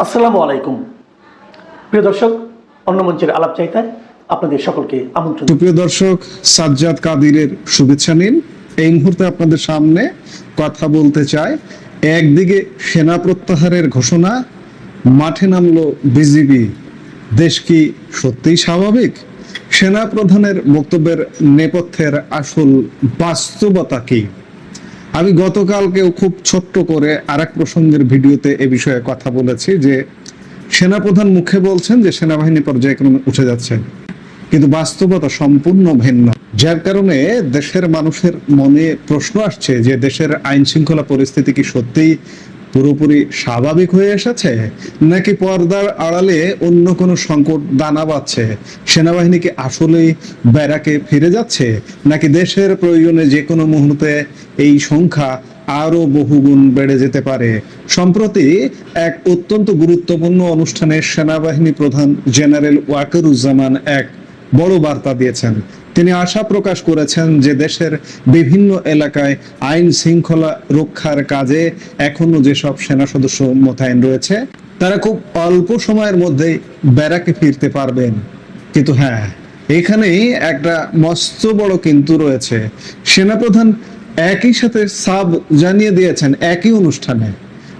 আসসালামু আলাইকুম প্রিয় দর্শক, অন্য মঞ্চের আলাপ চাইতায় আপনাদের সকলকে আমন্ত্রণ। প্রিয় দর্শক, সাজ্জাদ কাদিরের শুভেচ্ছা নিন। এই মুহূর্তে আপনাদের সামনে কথা বলতে চাই। একদিকে সেনা প্রত্যাহারের ঘোষণা, মাঠে নামলো বিজিবি। দেশ কি সত্যিই স্বাভাবিক? সেনা প্রধানের বক্তব্যের নেপথ্যের আসল বাস্তবতা কি? আমি গতকালকেও খুব ছোট্ট করে আরেক প্রসঙ্গের ভিডিওতে এ বিষয়ে কথা বলেছি যে সেনাপ্রধান মুখে বলছেন যে সেনাবাহিনী পর্যায়ক্রমে উঠে যাচ্ছে, কিন্তু বাস্তবতা সম্পূর্ণ ভিন্ন। যার কারণে দেশের মানুষের মনে প্রশ্ন আসছে যে দেশের আইন শৃঙ্খলা পরিস্থিতি কি সত্যিই পুরোপুরি স্বাভাবিক হয়ে এসেছে, নাকি পর্দার আড়ালে অন্য কোনো সংকট দানা বাঁধছে? সেনাবাহিনী কি আসলেই ব্যারাকে ফিরে যাচ্ছে, নাকি দেশের প্রয়োজনে যে কোনো মুহূর্তে এই সংখ্যা আরো বহুগুণ বেড়ে যেতে পারে? সম্প্রতি এক অত্যন্ত গুরুত্বপূর্ণ অনুষ্ঠানে সেনাবাহিনী প্রধান জেনারেল ওয়াকারুজ্জামান এক বড় বার্তা দিয়েছেন। তিনি আশা প্রকাশ করেছেন যে দেশের বিভিন্ন এলাকায় আইন শৃঙ্খলা রক্ষার কাজে এখনো যেসব সেনা সদস্য মোতায়েন রয়েছে তারা খুব অল্প সময়ের মধ্যেই ব্যারাকে ফিরতে পারবেন। কিন্তু হ্যাঁ, এখানেই একটা মস্ত বড় কিন্তু রয়েছে। সেনাপ্রধান একই সাথে সাব জানিয়ে দিয়েছেন একই অনুষ্ঠানে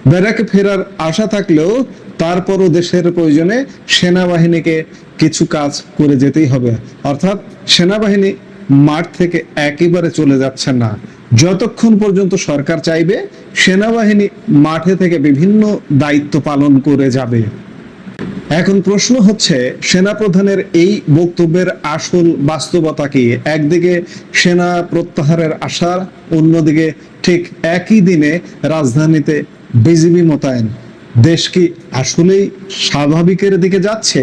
ব্যারাকে ফেরার আশা থাকলেও তারপরও দেশের প্রয়োজনে সেনাবাহিনীকে কিছু কাজ করে যেতেই হবে। অর্থাৎ সেনাবাহিনী মাঠ থেকে একেবারে চলে যাচ্ছে না। যতক্ষণ পর্যন্ত সরকার চাইবে সেনাবাহিনী মাঠে থেকে বিভিন্ন দায়িত্ব পালন করে যাবে। এখন প্রশ্ন হচ্ছে, সেনাপ্রধানের এই বক্তব্যের আসল বাস্তবতা কি? একদিকে সেনা প্রত্যাহারের আশা, অন্যদিকে ঠিক একই দিনে রাজধানীতে বিজিবি মোতায়েন। দেশ কি আসলেই স্বাভাবিকের দিকে যাচ্ছে,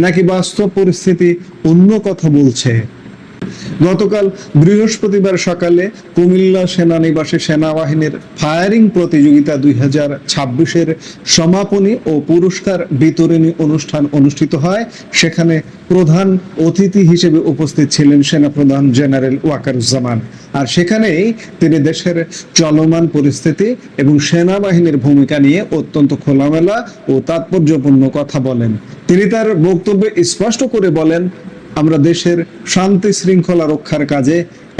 নাকি বাস্তব পরিস্থিতি অন্য কথা বলছে? গতকাল বৃহস্পতিবার সকালে কুমিল্লা সেনানিবাসে সেনাবাহিনীর ফায়ারিং প্রতিযোগিতা 2026-এর সমাপনী ও পুরস্কার বিতরণী অনুষ্ঠান অনুষ্ঠিত হয়। সেখানে প্রধান অতিথি হিসেবে উপস্থিত ছিলেন সেনাপ্রধান জেনারেল ওয়াকারুজ্জামান। আর সেখানেই তিনি দেশের চলমান পরিস্থিতি এবং সেনাবাহিনীর ভূমিকা নিয়ে অত্যন্ত খোলামেলা ও তাৎপর্যপূর্ণ কথা বলেন। তিনি তার বক্তব্যে স্পষ্ট করে বলেন, আমরা দেশের শান্তি শৃঙ্খলা রক্ষার কাজে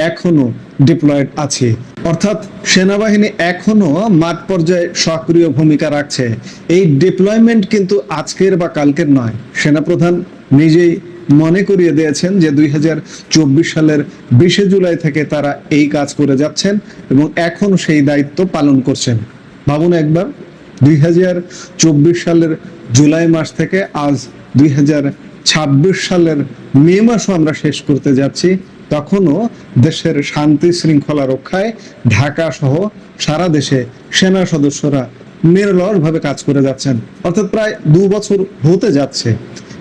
এখনো ডিপ্লয়েড আছি। অর্থাৎ সেনাবাহিনী এখনো মাঠ পর্যায়ে সক্রিয় ভূমিকা রাখছে। এই ডিপ্লয়মেন্ট কিন্তু আজকের বা কালকের নয়। সেনাপ্রধান নিজেই মনে করিয়ে দিয়েছেন যে 2024 সালের 20 জুলাই থেকে তারা এই কাজ করে যাচ্ছেন এবং এখন সেই দায়িত্ব পালন করছেন। ভাবুন একবার, 2024 সালের জুলাই মাস থেকে আজ 2026 সালের মে মাসও আমরা শেষ করতে যাচ্ছি, তখনও দেশের শান্তি শৃঙ্খলা রক্ষায় ঢাকা সহ সারা দেশে সেনা সদস্যরা নিরলসভাবে কাজ করে যাচ্ছেন। অর্থাৎ প্রায় 2 বছর হতে যাচ্ছে।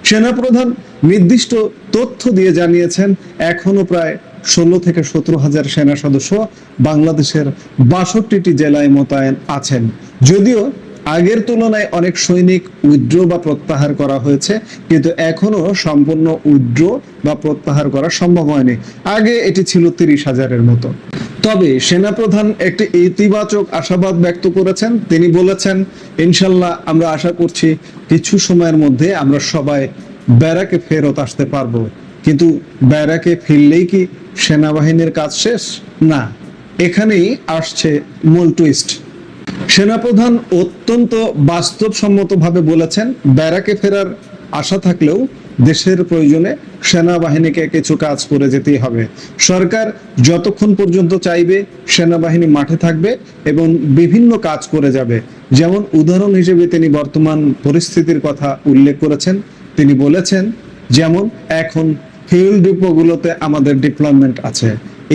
সেনাপ্রধান নির্দিষ্ট তথ্য দিয়ে জানিয়েছেন এখনো প্রায় 16 থেকে 17 হাজার সেনা সদস্য বাংলাদেশের 62টি জেলায় মোতায়েন আছেন। যদিও আগের তুলনায় অনেক সৈনিক উইথড্র বা প্রত্যাহার করা হয়েছে, কিন্তু এখনো সম্পূর্ণ উইথড্র বা প্রত্যাহার করা সম্ভব হয়নি। আগে এটি ছিল 30 হাজারের মতো। তবে সেনাপ্রধান একটি ইতিবাচক আশাবাদ ব্যক্ত করেছেন। তিনি বলেছেন, ইনশাল্লাহ আমরা আশা করছি কিছু সময়ের মধ্যে আমরা সবাই ব্যারাকে ফেরত আসতে পারবো। কিন্তু ব্যারাকে ফিরলেই কি সেনাবাহিনীর কাজ শেষ? না, এখানেই আসছে মূল টুইস্ট। সেনাপ্রধান অত্যন্ত বাস্তবসম্মতভাবে বলেছেন, ব্যারাকে ফেরার আশা থাকলেও দেশের প্রয়োজনে সেনাবাহিনীকে কিছু কাজ করে যেতেই হবে। সরকার যতক্ষণ পর্যন্ত চাইবে সেনাবাহিনী মাঠে থাকবে এবং বিভিন্ন কাজ করে যাবে। যেমন উদাহরণ হিসেবে তিনি বর্তমান পরিস্থিতির কথা উল্লেখ করেছেন। তিনি বলেছেন, যেমন এখন ফিউল ডিপোগুলোতে আমাদের ডিপ্লয়মেন্ট আছে।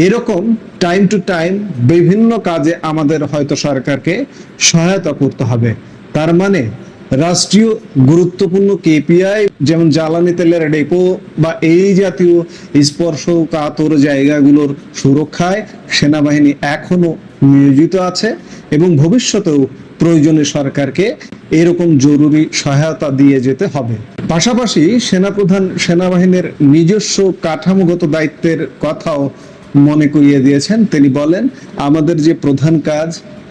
এরকম টাইম টু টাইম বিভিন্ন কাজে আমাদের হয়তো সরকারকে সহায়তা করতে হবে। তার মানে রাষ্ট্রীয় গুরুত্বপূর্ণ কেপিআই যেমন জ্বালানি তেলের ডেপো বা এই জাতীয় স্পর্শকাতর জায়গাগুলোর সুরক্ষায় সেনাবাহিনী এখনো নিয়োজিত আছে এবং ভবিষ্যতেও প্রয়োজনে সরকারকে এরকম জরুরি সহায়তা দিয়ে যেতে হবে। পাশাপাশি সেনাপ্রধান সেনাবাহিনীর নিজস্ব কাঠামোগত দায়িত্বের কথাও মনে করিয়ে দিয়েছেন। তিনি বলেন, আমাদের যে প্রধান কাজ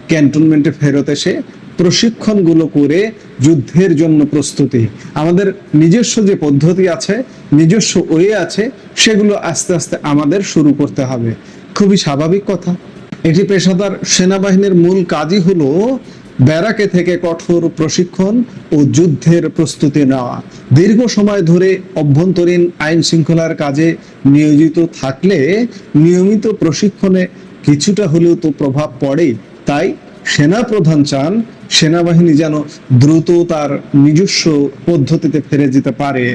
ক্যান্টনমেন্টে ফেরত এসে প্রশিক্ষণগুলো করে যুদ্ধের জন্য প্রস্তুতি। আমাদের নিজস্ব যে পদ্ধতি আছে, নিজস্ব ওয়ে আছে, সেগুলো আস্তে আস্তে আমাদের শুরু করতে হবে। খুবই স্বাভাবিক কথা। এটি পেশাদার সেনাবাহিনীর মূল কাজই হলো ব্যারাকে থেকে কঠোর প্রশিক্ষণ ও যুদ্ধের প্রস্তুতি নেওয়া। দীর্ঘ সময় ধরে অভ্যন্তরীণ আইন শৃঙ্খলার কাজে নিয়োজিত থাকলে নিয়মিত প্রশিক্ষণে কিছুটা হলেও তো প্রভাব পড়ে। তাই সেনাপ্রধান চান সেনাবাহিনী যেন দ্রুত তার নিজস্ব পদ্ধতিতে ফিরে যেতে পারে।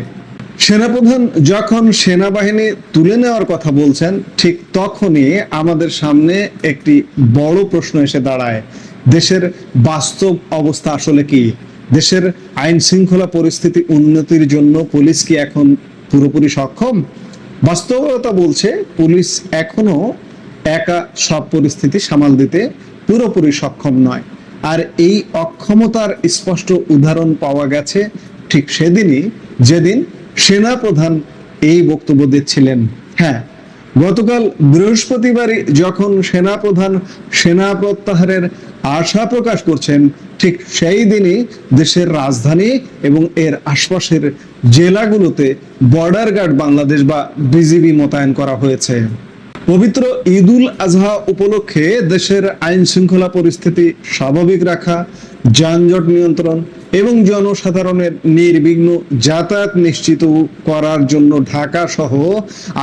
সেনাপ্রধান যখন সেনাবাহিনী তুলে নেওয়ার কথা বলছেন, ঠিক তখনই আমাদের সামনে একটি বড় প্রশ্ন এসে দাঁড়ায়। দেশের বাস্তব অবস্থা আসলে কি? দেশের আইন শৃঙ্খলা পরিস্থিতি উন্নতির জন্য পুলিশ কি এখন পুরোপুরি সক্ষম? বাস্তবতা বলছে পুলিশ এখনো একা সব পরিস্থিতি সামাল দিতে পুরোপুরি সক্ষম নয়। আর এই অক্ষমতার স্পষ্ট উদাহরণ পাওয়া গেছে ঠিক সেদিনই, যেদিন সেনাপ্রধান এই বক্তব্য দিচ্ছিলেন। হ্যাঁ, গতকাল বৃহস্পতিবারই যখন সেনাপ্রধান সেনা প্রত্যাহারের আশা প্রকাশ করছেন, ঠিক সেই দিনই দেশের রাজধানী এবং এর আশপাশের জেলাগুলোতে বর্ডার গার্ড বাংলাদেশ বা বিজিবি মোতায়েন করা হয়েছে। পবিত্র ঈদুল আজহা উপলক্ষে দেশের আইন শৃঙ্খলা পরিস্থিতি স্বাভাবিক রাখা, যানজট নিয়ন্ত্রণ এবং জনসাধারণের নির্বিঘ্ন যাতায়াত নিশ্চিত করার জন্য ঢাকা সহ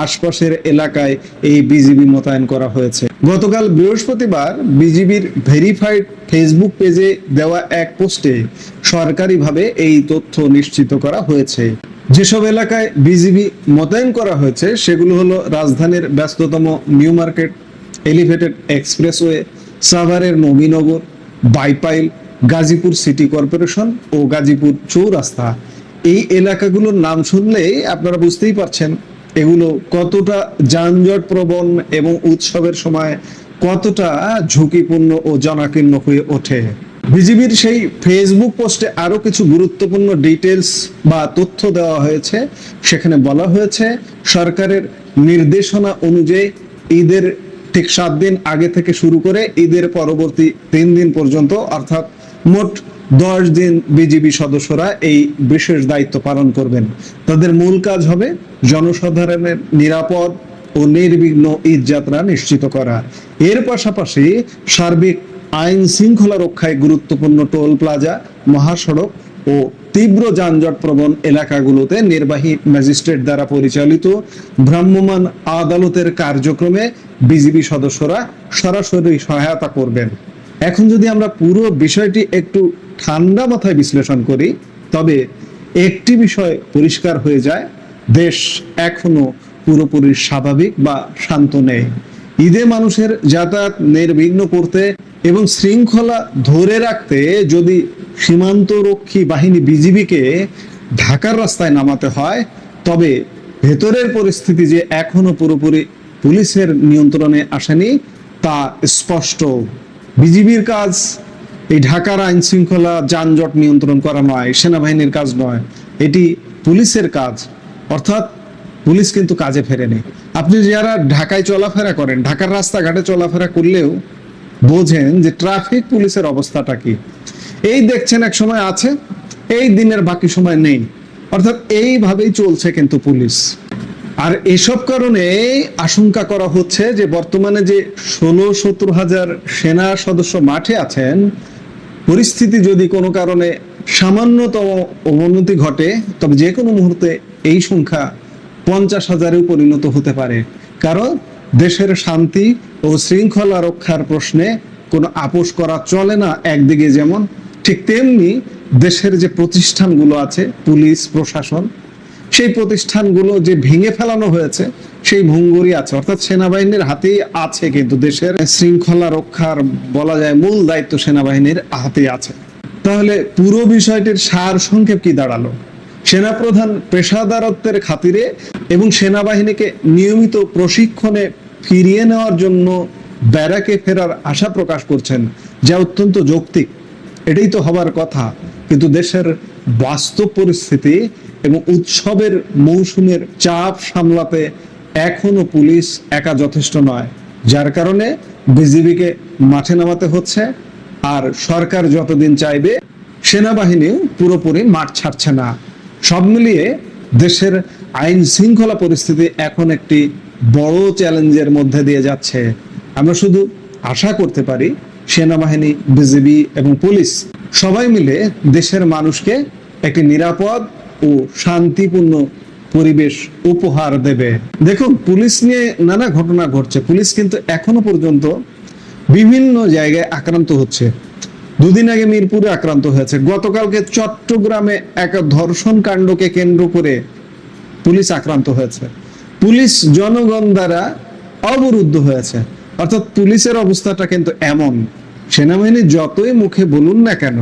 আশপাশের এলাকায় এই বিজিবি মোতায়েন করা হয়েছে। গতকাল বৃহস্পতিবার বিজিবির ভেরিফাইড ফেসবুক পেজে দেওয়া এক পোস্টে সরকারিভাবে এই তথ্য নিশ্চিত করা হয়েছে। যেসব এলাকায় বিজিবি মোতায়েন করা হয়েছে সেগুলো হলো রাজধানীর ব্যস্ততম নিউ মার্কেট, এলিভেটেড এক্সপ্রেসওয়ে, সাভারের নবীনগর, বাইপাইল, গাজীপুর সিটি কর্পোরেশন ও গাজীপুর চৌরাস্তা। এই এলাকাগুলোর নাম শুনলেই আপনারা বুঝতেই পারছেন এগুলো কতটা যানজট প্রবণ এবং উৎসবের সময় কতটা ঝুঁকিপূর্ণ ও জনাকীর্ণ হয়ে ওঠে। বিজিবির সেই ফেসবুক পোস্টে আরো কিছু গুরুত্বপূর্ণ ডিটেলস বা তথ্য দেওয়া হয়েছে। সেখানে বলা হয়েছে সরকারের নির্দেশনা অনুযায়ী ঈদের ঠিক 7 দিন আগে থেকে শুরু করে ঈদের পরবর্তী 3 দিন পর্যন্ত, অর্থাৎ মোট 10 দিন বিজিবি সদস্যরা এই বিশেষ দায়িত্ব পালন করবেন। তাদের মূল কাজ হবে জনসাধারণের নিরাপদ ও নির্বিঘ্ন ঈদ যাত্রা নিশ্চিত করা। এর পাশাপাশি সার্বিক আইন শৃঙ্খলা রক্ষায় গুরুত্বপূর্ণ টোল প্লাজা, মহাসড়ক ও তীব্র যানজট প্রবণ এলাকাগুলোতে নির্বাহী ম্যাজিস্ট্রেট দ্বারা পরিচালিত ভ্রাম্যমাণ আদালতের কার্যক্রমে বিজিবি সদস্যরা সরাসরি সহায়তা করবেন। এখন যদি আমরা পুরো বিষয়টি একটু ঠান্ডা মাথায় বিশ্লেষণ করি, তবে একটি বিষয় পরিষ্কার হয়ে যায়, দেশ এখনো পুরোপুরি স্বাভাবিক বা শান্ত নেই। ঈদে মানুষের যাতায়াত নির্বিঘ্ন করতে এবং শৃঙ্খলা ধরে রাখতে যদি সীমান্তরক্ষী বাহিনী বিজিবিকে ঢাকার রাস্তায় নামাতে হয়, তবে ভেতরের পরিস্থিতি যে এখনো পুরোপুরি পুলিশের নিয়ন্ত্রণে আসেনি তা স্পষ্ট। বিজিবির কাজ এই ঢাকার আইন শৃঙ্খলা যানজট নিয়ন্ত্রণ করা নয়, সেনাবাহিনীর কাজ নয়, এটি পুলিশের কাজ। অর্থাৎ পুলিশ কিন্তু কাজে ফেরেনি। আপনি যারা ঢাকায় চলাফেরা করেন, ঢাকার রাস্তাঘাটে চলাফেরা করলেও বোঝেন যে ট্রাফিক পুলিশের অবস্থাটা কি। এই দেখছেন এক সময় আছে, এই দিনের বাকি সময় নেই, অর্থাৎ এইভাবেই চলছে কিন্তু পুলিশ। আর এসব কারণে আশঙ্কা করা হচ্ছে যে বর্তমানে যে 16-17 হাজার সেনা সদস্য মাঠে আছেন, পরিস্থিতি যদি কোনো কারণে সামান্যতম অবনতি ঘটে, তবে যে কোনো মুহূর্তে এই সংখ্যা 50,000-এ পরিণত হতে পারে। কারণ দেশের শান্তি ও শৃঙ্খলা রক্ষার প্রশ্নে কোনো আপোষ করা চলে না। একদিকে যেমন, ঠিক তেমনি দেশের যে প্রতিষ্ঠানগুলো আছে, পুলিশ প্রশাসন, সেই প্রতিষ্ঠানগুলো যে ভেঙে ফেলানো হয়েছে সেই ভঙ্গুরই আছে। অর্থাৎ সেনাবাহিনীর হাতেই আছে, কিন্তু দেশের শৃঙ্খলা রক্ষার বলা যায় মূল দায়িত্ব সেনাবাহিনীর হাতেই আছে। তাহলে পুরো বিষয়টির সার সংক্ষেপ কি দাঁড়ালো? সেনাপ্রধান পেশাদারত্বের খাতিরে এবং সেনাবাহিনীকে নিয়মিত প্রশিক্ষণে ফিরিয়ে নেওয়ার জন্য ব্যারাকে ফেরার আশা প্রকাশ করছেন, যা অত্যন্ত যৌক্তিক। এটাই তো হবার কথা। কিন্তু দেশের বাস্তব পরিস্থিতি এবং উৎসবের মৌসুমের চাপ সামলাতে এখনো পুলিশ একা যথেষ্ট নয়, যার কারণে বিজিবিকে মাঠে নামাতে হচ্ছে। আর সরকার যতদিন চাইবে সেনাবাহিনীও পুরোপুরি মাঠ ছাড়ছে না। সব মিলিয়ে দেশের আইন শৃঙ্খলা পরিস্থিতি এখন একটি বড় চ্যালেঞ্জের মধ্যে দিয়ে যাচ্ছে। আমরা শুধু আশা করতে পারি সেনাবাহিনী, বিজিবি এবং পুলিশ সবাই মিলে দেশের মানুষকে একটি নিরাপদ ও শান্তিপূর্ণ পরিবেশ উপহার দেবে। দেখুন, পুলিশ নিয়ে নানা ঘটনা ঘটছে। পুলিশ কিন্তু এখনো পর্যন্ত বিভিন্ন জায়গায় আক্রান্ত হচ্ছে। দুদিন আগে মিরপুরে আক্রান্ত হয়েছে, গতকালকে চট্টগ্রামে এক ধর্ষণ কাণ্ডকে কেন্দ্র করে পুলিশ আক্রান্ত হয়েছে। পুলিশ জনগণ দ্বারা অবরুদ্ধ হয়েছে। অর্থাৎ পুলিশের অবস্থাটা কিন্তু এমন, সেনাবাহিনী যতই মুখে বলুন না কেন,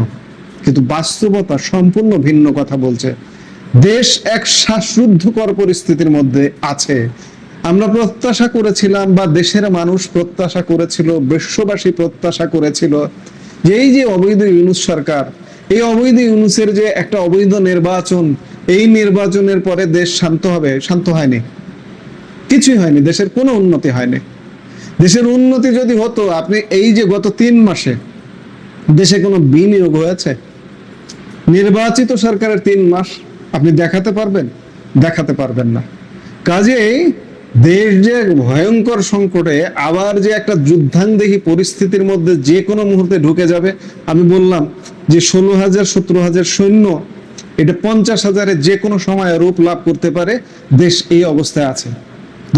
কিন্তু বাস্তবতা সম্পূর্ণ ভিন্ন কথা বলছে। দেশ এক শ্বাসরুদ্ধকর পরিস্থিতির মধ্যে আছে। আমরা প্রত্যাশা করেছিলাম, বা দেশের মানুষ প্রত্যাশা করেছিল, বিশ্ববাসী প্রত্যাশা করেছিল যে এই যে অবৈধ ইউনূস সরকার, এই অবৈধ ইউনূসের যে একটা অবৈধ নির্বাচন, এই নির্বাচনের পরে দেশ শান্ত হবে। শান্ত হয়নি, কিছুই হয়নি, দেশের কোনো উন্নতি হয়নি। দেশের উন্নতি যদি হতো, আপনি এই যে গত 3 মাসে দেশে কোনো বিনিয়োগ হয়েছে? নির্বাচিত সরকারের 3 মাস আপনি দেখাতে পারবেন? দেখাতে পারবেন না। কাজেই দেশ যে ভয়ঙ্কর সংকটে, আবার যে একটা যুদ্ধাঙ্গদেহী পরিস্থিতির মধ্যে যে কোনো মুহূর্তে ঢুকে যাবে। আমি বললাম যে 16,000 17,000 সৈন্য, এটা 50,000-এ যে কোনো সময় রূপ লাভ করতে পারে। দেশ এই অবস্থায় আছে।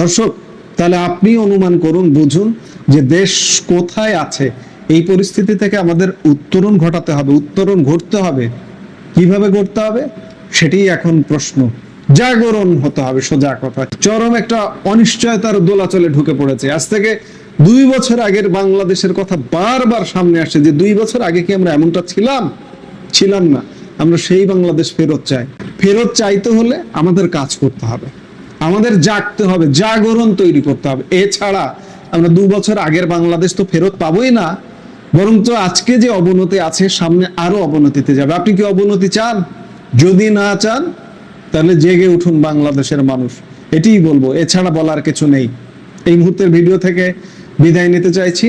দর্শক, তাহলে আপনি অনুমান করুন, বুঝুন যে দেশ কোথায় আছে। এই পরিস্থিতি থেকে আমাদের উত্তরণ ঘটাতে হবে, উত্তরণ ঘটতে হবে। কিভাবে ঘটতে হবে সেটাই এখন প্রশ্ন। জাগরণ হতে হবে, সোজা কথা। চরম একটা অনিশ্চয়তার দোলাচলে ঢুকে পড়েছে। আজ থেকে 2 বছর আগের বাংলাদেশের কথা বারবার সামনে আসে, যে 2 বছর আগে কি আমরা এমনটা ছিলাম না। আমরা সেই বাংলাদেশ ফেরত চাই। ফেরত চাইতে হলে আমাদের কাজ করতে হবে, আমাদের জাগতে হবে, জাগরণ তৈরি করতে হবে। এছাড়া আমরা 2 বছর আগের বাংলাদেশ তো ফেরত পাবোই না, বরং তো আজকে যে অবনতি আছে, সামনে আরো অবনতিতে যাবে। আপনি কি অবনতি চান? যদি না চান, তাহলে জেগে উঠুন বাংলাদেশের মানুষ। এটাই বলবো, এছাড়া বলার কিছু নেই। এই মুহূর্তের ভিডিও থেকে বিদায় নিতে চাইছি।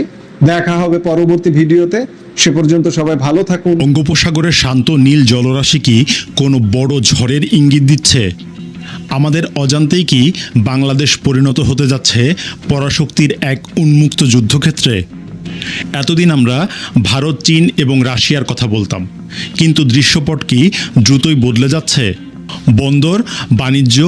দেখা হবে পরবর্তী ভিডিওতে। সে পর্যন্ত সবাই ভালো থাকুন। বঙ্গোপসাগরের শান্ত নীল জলরাশি কি কোনো বড় ঝড়ের ইঙ্গিত দিচ্ছে? আমাদের অজান্তেই কি বাংলাদেশ পরিণত হতে যাচ্ছে পরাশক্তির এক উন্মুক্ত যুদ্ধক্ষেত্রে? এতদিন আমরা ভারত, চীন এবং রাশিয়ার কথা বলতাম, কিন্তু দৃশ্যপট কি দ্রুতই বদলে যাচ্ছে? বন্দর, বাণিজ্য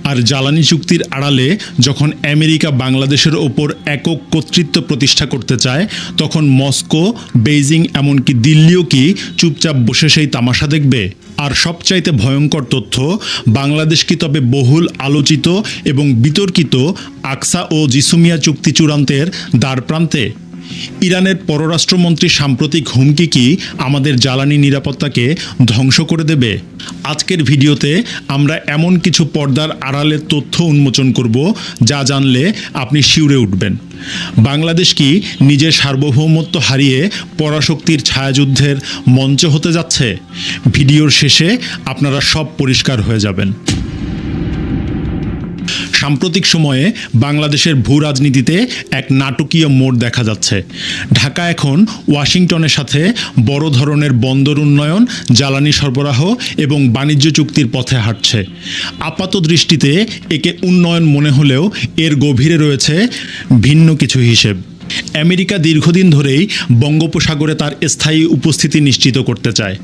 আর জ্বালানি চুক্তির আড়ালে যখন আমেরিকা বাংলাদেশের ওপর একক কর্তৃত্ব প্রতিষ্ঠা করতে চায়, তখন মস্কো, বেইজিং, এমনকি দিল্লিও কি চুপচাপ বসে সেই তামাশা দেখবে? আর সবচাইতে ভয়ঙ্কর তথ্য, বাংলাদেশ কি তবে বহুল আলোচিত এবং বিতর্কিত আকসা ও জিসুমিয়া চুক্তি চূড়ান্তের দ্বারপ্রান্তে? ইরানের পররাষ্ট্রমন্ত্রী সাম্প্রতিক হুমকি কি আমাদের জ্বালানি নিরাপত্তাকে ধ্বংস করে দেবে? আজকের ভিডিওতে আমরা এমন কিছু পর্দার আড়ালের তথ্য উন্মোচন করব যা জানলে আপনি শিউরে উঠবেন। বাংলাদেশ কি নিজের সার্বভৌমত্ব হারিয়ে পরাশক্তির ছায়াযুদ্ধের মঞ্চ হতে যাচ্ছে? ভিডিওর শেষে আপনারা সব পরিষ্কার হয়ে যাবেন। সাম্প্রতিক সময়ে বাংলাদেশের ভূ রাজনীতিতে এক নাটকীয় মোড় দেখা যাচ্ছে। ঢাকা এখন ওয়াশিংটনের সাথে বড় ধরনের বন্দর উন্নয়ন, জ্বালানি সরবরাহ এবং বাণিজ্য চুক্তির পথে হাঁটছে। আপাত দৃষ্টিতে একে উন্নয়ন মনে হলেও এর গভীরে রয়েছে ভিন্ন কিছু হিসেব। আমেরিকা দীর্ঘদিন ধরেই বঙ্গোপসাগরে তার স্থায়ী উপস্থিতি নিশ্চিত করতে চায়।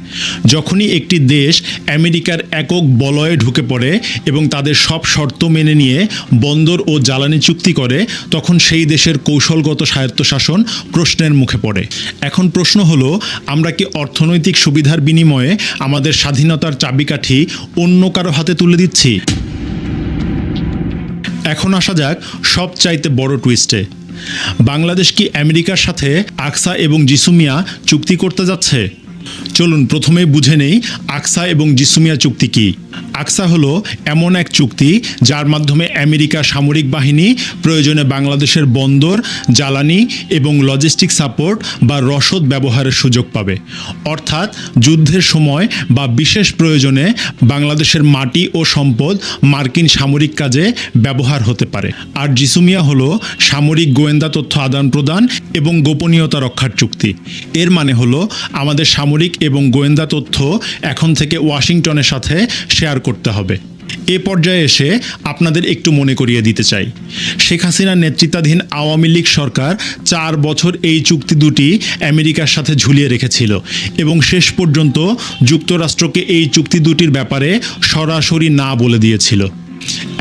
যখনই একটি দেশ আমেরিকার একক বলয়ে ঢুকে পড়ে এবং তাদের সব শর্ত মেনে নিয়ে বন্দর ও জ্বালানি চুক্তি করে, তখন সেই দেশের কৌশলগত স্বায়ত্তশাসন প্রশ্নের মুখে পড়ে। এখন প্রশ্ন হলো, আমরা কি অর্থনৈতিক সুবিধার বিনিময়ে আমাদের স্বাধীনতার চাবিকাঠি অন্য কারো হাতে তুলে দিচ্ছি? এখন আসা যাক সবচাইতে বড় টুইস্টে। বাংলাদেশ কি আমেরিকার সাথে আকসা এবং জিসুমিয়া চুক্তি করতে যাচ্ছে? চলুন প্রথমে বুঝে নেই আকসা এবং জিসুমিয়া চুক্তি কি। আকসা হলো এমন এক চুক্তি যার মাধ্যমে আমেরিকার সামরিক বাহিনী প্রয়োজনে বাংলাদেশের বন্দর, জ্বালানি এবং লজিস্টিক সাপোর্ট বা রসদ ব্যবহারের সুযোগ পাবে। অর্থাৎ যুদ্ধের সময় বা বিশেষ প্রয়োজনে বাংলাদেশের মাটি ও সম্পদ মার্কিন সামরিক কাজে ব্যবহার হতে পারে। আর জিসুমিয়া হলো সামরিক গোয়েন্দা তথ্য আদান প্রদান এবং গোপনীয়তা রক্ষার চুক্তি। এর মানে হলো আমাদের সামরিক এবং গোয়েন্দা তথ্য এখন থেকে ওয়াশিংটনের সাথে শেয়ার করতে হবে। এ পর্যায়ে এসে আপনাদের একটু মনে করিয়ে দিতে চাই, শেখ হাসিনার নেতৃত্বাধীন আওয়ামী লীগ সরকার 4 বছর এই চুক্তি দুটি আমেরিকার সাথে ঝুলিয়ে রেখেছিল এবং শেষ পর্যন্ত যুক্তরাষ্ট্রকে এই চুক্তি দুটির ব্যাপারে সরাসরি না বলে দিয়েছিল।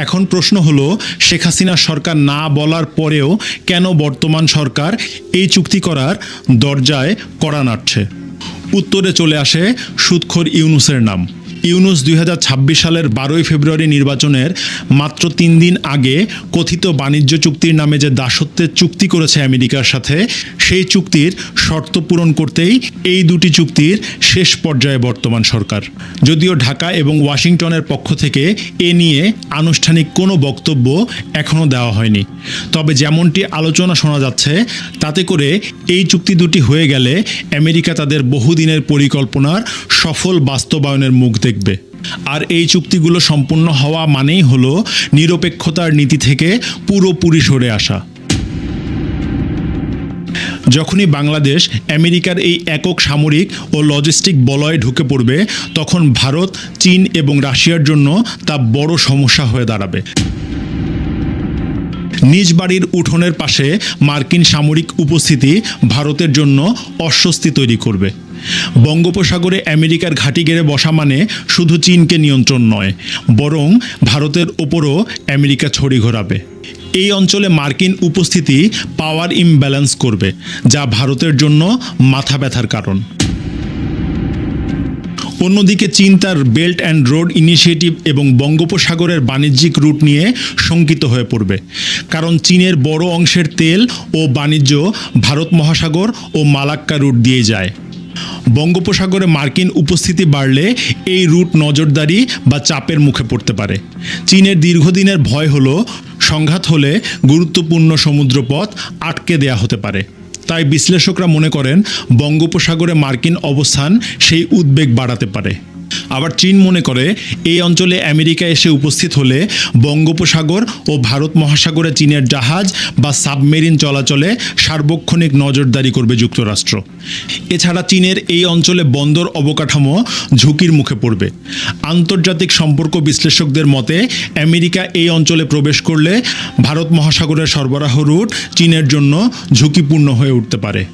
এখন প্রশ্ন হলো, শেখ হাসিনা সরকার না বলার পরেও কেন বর্তমান সরকার এই চুক্তি করার দরজায় কড়া নাড়ছে? উত্তরে চলে আসে সুদখোর ইউনূসের নাম। ইউনূস 2026 সালের 12 ফেব্রুয়ারি নির্বাচনের মাত্র 3 দিন আগে কথিত বাণিজ্য চুক্তির নামে যে দাসত্বের চুক্তি করেছে আমেরিকার সাথে, সেই চুক্তির শর্ত পূরণ করতেই এই দুটি চুক্তির শেষ পর্যায়ে বর্তমান সরকার। যদিও ঢাকা এবং ওয়াশিংটনের পক্ষ থেকে এ নিয়ে আনুষ্ঠানিক কোনো বক্তব্য এখনও দেওয়া হয়নি। তবে যেমনটি আলোচনা শোনা যাচ্ছে, তাতে করে এই চুক্তি দুটি হয়ে গেলে আমেরিকা তাদের বহুদিনের পরিকল্পনার সফল বাস্তবায়নের মুখ দেখবে। আর এই চুক্তিগুলো সম্পূর্ণ হওয়া মানেই হলো নিরপেক্ষতার নীতি থেকে পুরোপুরি সরে আসা। যখনই বাংলাদেশ আমেরিকার এই একক সামরিক ও লজিস্টিক বলয়ে ঢুকে পড়বে, তখন ভারত, চীন এবং রাশিয়ার জন্য তা বড় সমস্যা হয়ে দাঁড়াবে। নিজ বাড়ির উঠোনের পাশে মার্কিন সামরিক উপস্থিতি ভারতের জন্য অস্বস্তি তৈরি করবে। বঙ্গোপসাগরে আমেরিকার ঘাঁটি গেড়ে বসা মানে শুধু চীনকে নিয়ন্ত্রণ নয়, বরং ভারতের ওপরও আমেরিকা ছড়ি ঘোরাবে। এই অঞ্চলে মার্কিন উপস্থিতি পাওয়ার ইমব্যালেন্স করবে, যা ভারতের জন্য মাথা ব্যথার কারণ। অন্যদিকে চীন তার বেল্ট অ্যান্ড রোড ইনিশিয়েটিভ এবং বঙ্গোপসাগরের বাণিজ্যিক রুট নিয়ে শঙ্কিত হয়ে পড়বে, কারণ চীনের বড় অংশের তেল ও বাণিজ্য ভারত মহাসাগর ও মালাক্কা রুট দিয়ে যায়। বঙ্গোপসাগরে মার্কিন উপস্থিতি বাড়লে এই রুট নজরদারি বা চাপের মুখে পড়তে পারে। চীনের দীর্ঘদিনের ভয় হলো সংঘাত হলে গুরুত্বপূর্ণ সমুদ্রপথ আটকে দেয়া হতে পারে। তাই বিশ্লেষকরা মনে করেন বঙ্গোপসাগরে মার্কিন অবস্থান সেই উদ্বেগ বাড়াতে পারে। আবার চীন মনে করে এই অঞ্চলে আমেরিকা এসে উপস্থিত হলে বঙ্গোপসাগর ও ভারত মহাসাগরে চীনের জাহাজ বা সাবমেরিন চলাচলে সার্বক্ষণিক নজরদারি করবে যুক্তরাষ্ট্র। এছাড়া চীনের এই অঞ্চলে বন্দর অবকাঠামো ঝুঁকির মুখে পড়বে। আন্তর্জাতিক সম্পর্ক বিশ্লেষকদের মতে আমেরিকা এই অঞ্চলে প্রবেশ করলে ভারত মহাসাগরের সরবরাহ রুট চীনের জন্য ঝুঁকিপূর্ণ হয়ে উঠতে পারে।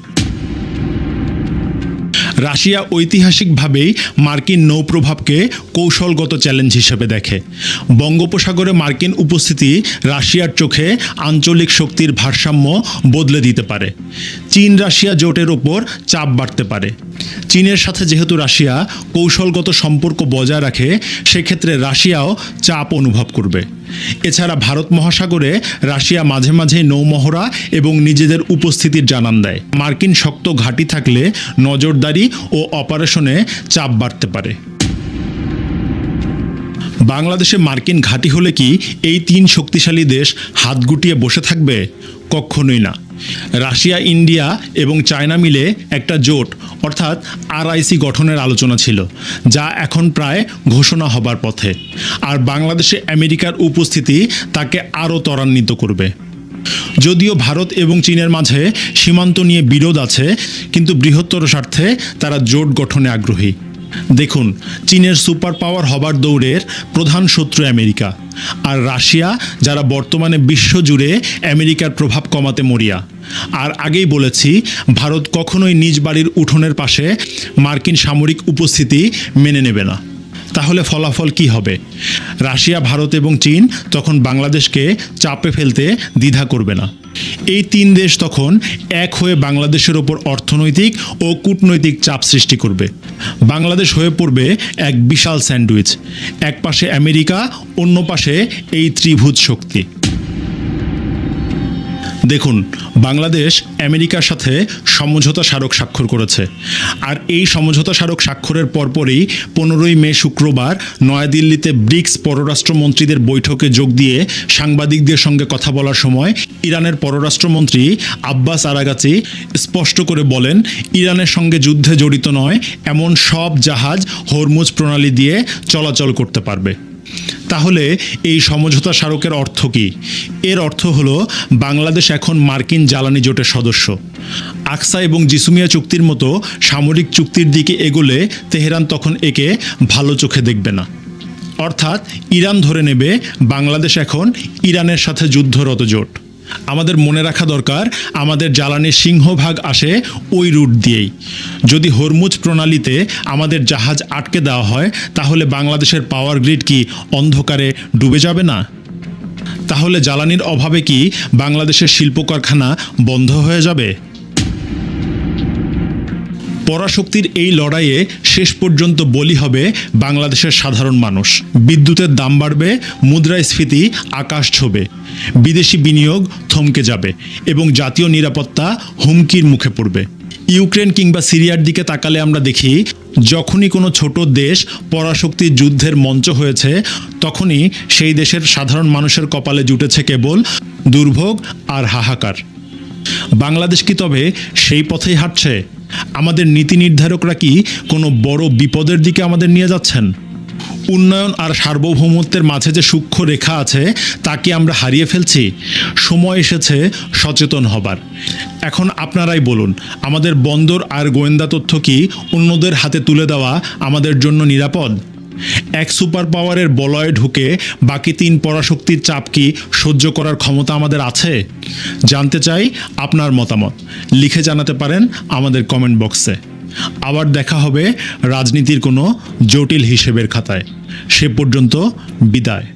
রাশিয়া ঐতিহাসিকভাবেই মার্কিন নৌপ্রভাবকে কৌশলগত চ্যালেঞ্জ হিসেবে দেখে। বঙ্গোপসাগরে মার্কিন উপস্থিতি রাশিয়ার চোখে আঞ্চলিক শক্তির ভারসাম্য বদলে দিতে পারে। চীন রাশিয়া জোটের ওপর চাপ বাড়তে পারে। চীনের সাথে যেহেতু রাশিয়া কৌশলগত সম্পর্ক বজায় রাখে, সেক্ষেত্রে রাশিয়াও চাপ অনুভব করবে। এছাড়া ভারত মহাসাগরে রাশিয়া মাঝে মাঝে নৌমহড়া এবং নিজেদের উপস্থিতির জানান দেয়। মার্কিন শক্ত ঘাঁটি থাকলে নজরদারি ও অপারেশনে চাপ বাড়তে পারে। বাংলাদেশে মার্কিন ঘাঁটি হলে কি এই 3 শক্তিশালী দেশ হাত গুটিয়ে বসে থাকবে? কখনোই না। রাশিয়া, ইন্ডিয়া এবং চায়না মিলে একটা জোট অর্থাৎ RIC গঠনের আলোচনা ছিল, যা এখন প্রায় ঘোষণা হবার পথে। আর বাংলাদেশে আমেরিকার উপস্থিতি তাকে আরও ত্বরান্বিত করবে। যদিও ভারত এবং চীনের মাঝে সীমান্ত নিয়ে বিরোধ আছে, কিন্তু বৃহত্তর স্বার্থে তারা জোট গঠনে আগ্রহী। দেখুন, চীনের সুপার পাওয়ার হবার দৌড়ের প্রধান শত্রু আমেরিকা, আর রাশিয়া যারা বর্তমানে বিশ্বজুড়ে আমেরিকার প্রভাব কমাতে মরিয়া। আর আগেই বলেছি, ভারত কখনোই নিজ বাড়ির উঠোনের পাশে মার্কিন সামরিক উপস্থিতি মেনে নেবে না। তাহলে ফলাফল কি হবে? রাশিয়া, ভারত এবং চীন তখন বাংলাদেশকে চাপে ফেলতে দ্বিধা করবে না। এই 3 দেশ তখন এক হয়ে বাংলাদেশের ওপর অর্থনৈতিক ও কূটনৈতিক চাপ সৃষ্টি করবে। বাংলাদেশ হয়ে পড়বে এক বিশাল স্যান্ডউইচ, এক পাশে আমেরিকা, অন্য পাশে এই ত্রিভুজ শক্তি। দেখুন, বাংলাদেশ আমেরিকার সাথে সমঝোতা স্মারক স্বাক্ষর করেছে। আর এই সমঝোতা স্মারক স্বাক্ষরের পরপরই 15ই মে শুক্রবার নয়াদিল্লিতে ব্রিক্স পররাষ্ট্রমন্ত্রীদের বৈঠকে যোগ দিয়ে সাংবাদিকদের সঙ্গে কথা বলার সময় ইরানের পররাষ্ট্রমন্ত্রী আব্বাস আরাগাচি স্পষ্ট করে বলেন, ইরানের সঙ্গে যুদ্ধে জড়িত নয় এমন সব জাহাজ হরমুজ প্রণালী দিয়ে চলাচল করতে পারবে। তাহলে এই সমঝোতা স্মারকের অর্থ কী? এর অর্থ হলো বাংলাদেশ এখন মার্কিন জ্বালানি জোটের সদস্য। আকসা এবং জিসুমিয়া চুক্তির মতো সামরিক চুক্তির দিকে এগোলে তেহরান তখন একে ভালো চোখে দেখবে না। অর্থাৎ ইরান ধরে নেবে বাংলাদেশ এখন ইরানের সাথে যুদ্ধরত জোট। আমাদের মনে রাখা দরকার, আমাদের জ্বালানির সিংহভাগ আসে ওই রুট দিয়েই। যদি হরমুজ প্রণালীতে আমাদের জাহাজ আটকে দেওয়া হয়, তাহলে বাংলাদেশের পাওয়ার গ্রিড কি অন্ধকারে ডুবে যাবে না? তাহলে জ্বালানির অভাবে কি বাংলাদেশের শিল্প কারখানা বন্ধ হয়ে যাবে? পরাশক্তির এই লড়াইয়ে শেষ পর্যন্ত বলি হবে বাংলাদেশের সাধারণ মানুষ। বিদ্যুতের দাম বাড়বে, মুদ্রাস্ফীতি আকাশ ছোঁবে, বিদেশি বিনিয়োগ থমকে যাবে এবং জাতীয় নিরাপত্তা হুমকির মুখে পড়বে। ইউক্রেন কিংবা সিরিয়ার দিকে তাকালে আমরা দেখি, যখনই কোনো ছোট দেশ পরাশক্তির যুদ্ধের মঞ্চ হয়েছে, তখনই সেই দেশের সাধারণ মানুষের কপালে জুটেছে কেবল দুর্ভোগ আর হাহাকার। বাংলাদেশ কি তবে সেই পথেই হাঁটছে? আমাদের নীতি নির্ধারকরা কি কোনো বড় বিপদের দিকে আমাদের নিয়ে যাচ্ছেন? উন্নয়ন আর সার্বভৌমত্বের মাঝে যে সূক্ষ্ম রেখা আছে, তা কি আমরা হারিয়ে ফেলছি? সময় এসেছে সচেতন হবার। এখন আপনারাই বলুন, আমাদের বন্দর আর গোয়েন্দা তথ্য কি অন্যদের হাতে তুলে দেওয়া আমাদের জন্য নিরাপদ? এক সুপার পাওয়ারের বলয়ে ঢুকে বাকি 3 পরাশক্তির চাপ কি সহ্য করার ক্ষমতা আমাদের আছে? জানতে চাই আপনার মতামত। লিখে জানাতে পারেন আমাদের কমেন্ট বক্সে। আবার দেখা হবে রাজনীতির কোনো জটিল হিসেবের খাতায়। সে পর্যন্ত বিদায়।